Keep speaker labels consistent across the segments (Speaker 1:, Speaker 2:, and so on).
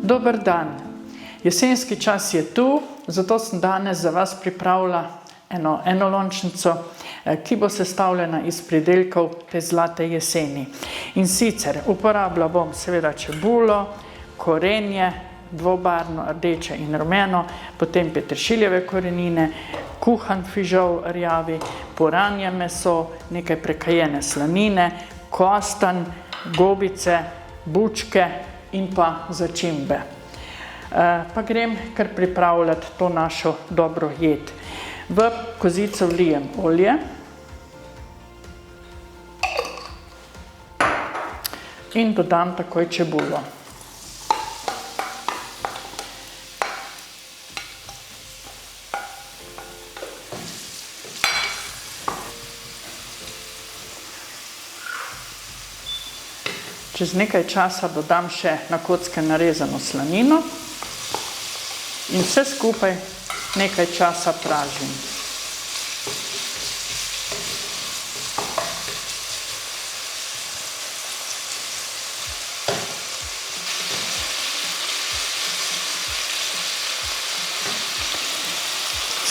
Speaker 1: Dober dan. Jesenski čas je tu, zato sem danes za vas pripravila eno enolončnico, ki bo sestavljena iz pridelkov te zlate jeseni. In sicer uporabila bom seveda čebulo, korenje, dvobarvno, rdeče in rumeno, potem peteršiljeve korenine, kuhan fižol rjavi, puranje meso, nekaj prekajene slanine, kostanj, gobice, bučke in pa začimbe. Pa grem kar pripravljati to našo dobro jed. V kozico vlijem olje in dodam takoj čebulo. Čez nekaj časa dodam še na kocke narezano slanino in vse skupaj nekaj časa pražim.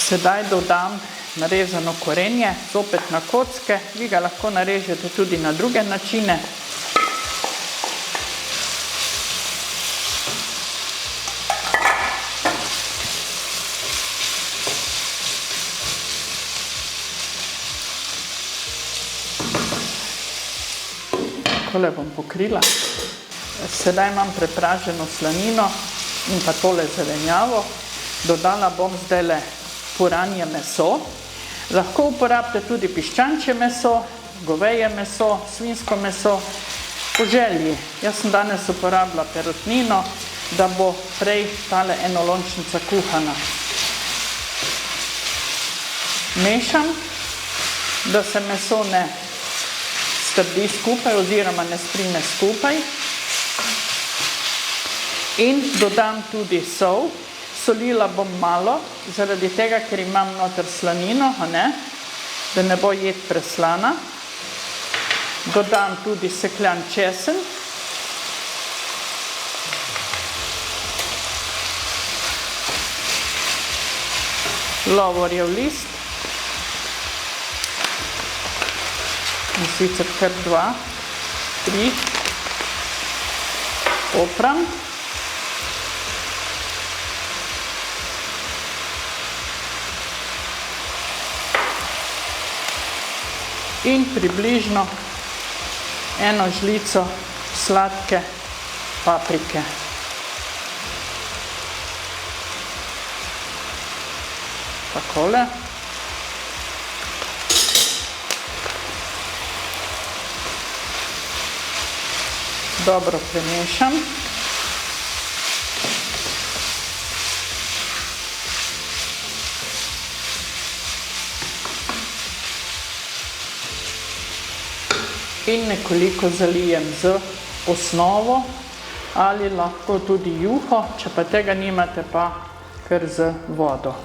Speaker 1: Sedaj dodam narezano korenje, zopet na kocke, vi ga lahko narežete tudi na druge načine. Tole bom pokrila. Sedaj imam prepraženo slanino in pa tole zelenjavo. Dodala bom zdajle puranje meso. Lahko uporabite tudi piščančje meso, goveje meso, svinjsko meso, po želji. Jaz sem danes uporabila perutnino, da bo prej tale enolončnica kuhana. Mešam, da se meso ne strdi skupaj oziroma ne sprime skupaj. In dodam tudi sol. Solila bom malo, zaradi tega, ker imam noter slanino, da ne bo jed preslana. Dodam tudi sekljan česen. Lovorjev list. In sicer kar 2, 3, popram. In približno 1 žlico sladke paprike. Takole. Dobro premešam. In nekoliko zalijem z osnovo ali lahko tudi juho, če pa tega nimate, pa kar z vodo.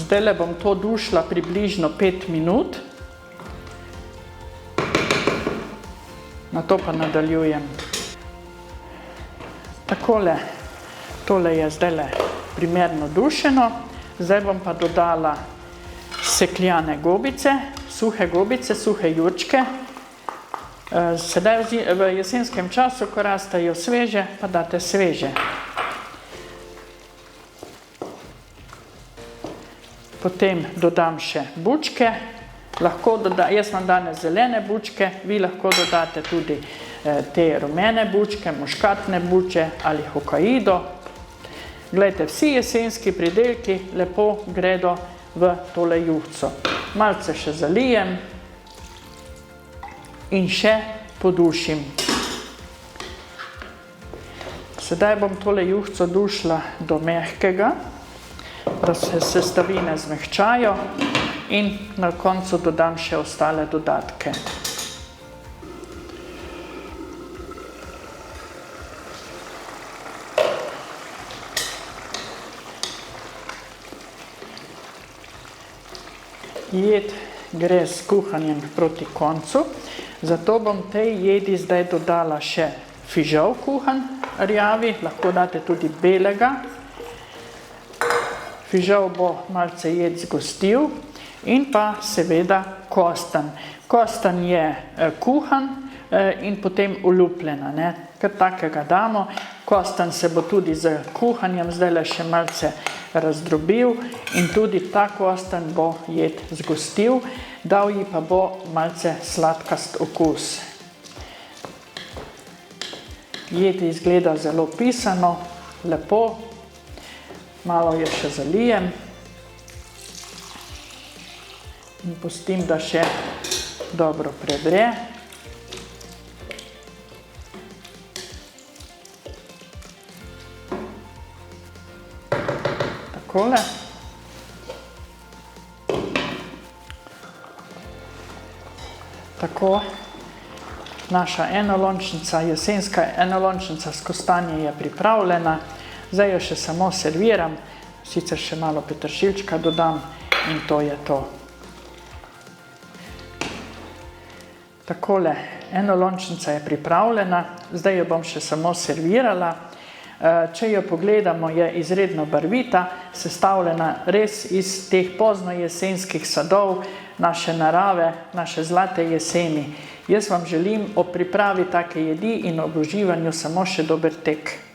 Speaker 1: Zdajle bom to dušila približno 5 minut, nato pa nadaljujem. Takole, tole je zdajle primerno dušeno, zdaj bom pa dodala sekljane gobice, suhe jurčke. Sedaj v jesenskem času, ko rastejo sveže, pa date sveže. Potem dodam še bučke, jaz imam danes zelene bučke, vi lahko dodate tudi te rumene bučke, muškatne buče ali hokaido. Glejte, vsi jesenski pridelki lepo gredo v tole juhico. Malce še zalijem in še podušim. Sedaj bom tole juhico dušila do mehkega, da se sestavine zmehčajo in na koncu dodam še ostale dodatke. Jed gre s kuhanjem proti koncu. Zato bom tej jedi zdaj dodala še fižol kuhan, rjavi, lahko date tudi belega. Fižol bo malce jed zgostil in pa seveda kostanj. Kostanj je kuhan in potem olupljena, ne. Kar takega damo. Kostanj se bo tudi z kuhanjem zdajle še malce razdrobil in tudi ta kostanj bo jed zgostil, dal ji pa bo malce sladkast okus. Jed izgleda zelo pisano, lepo. Malo jo še zalijem in pustim, da še dobro prevre. Takole. Tako, naša enolončnica, jesenska enolončnica s kostanji je pripravljena. Zdaj jo še samo serviram, sicer še malo peteršilčka dodam in to je to. Takole, enolončnica je pripravljena, zdaj jo bom še samo servirala. Če jo pogledamo, je izredno barvita, sestavljena res iz teh poznojesenskih sadov, naše narave, naše zlate jeseni. Jaz vam želim ob pripravi take jedi in ob uživanju samo še dober tek.